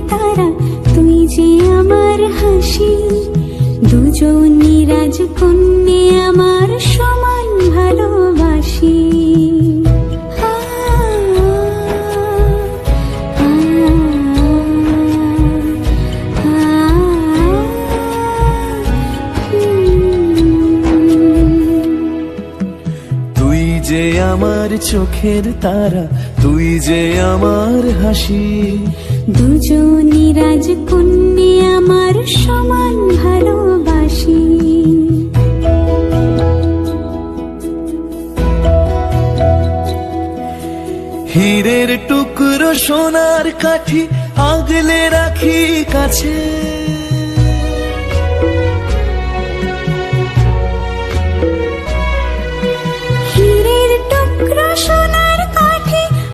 তারা, তুই যে আমার হাসি। দুজনই রাজকন্যে আমার সমান ভালোবাসি। তুই যে আমার চোখের তারা, তুই যে আমার হাসি। দুজনই রাজকন্যে আমার সমান ভালোবাসি। হীরের টুকরো সোনার কাঠি আগলে রাখি কাছে। হীরের টুকরো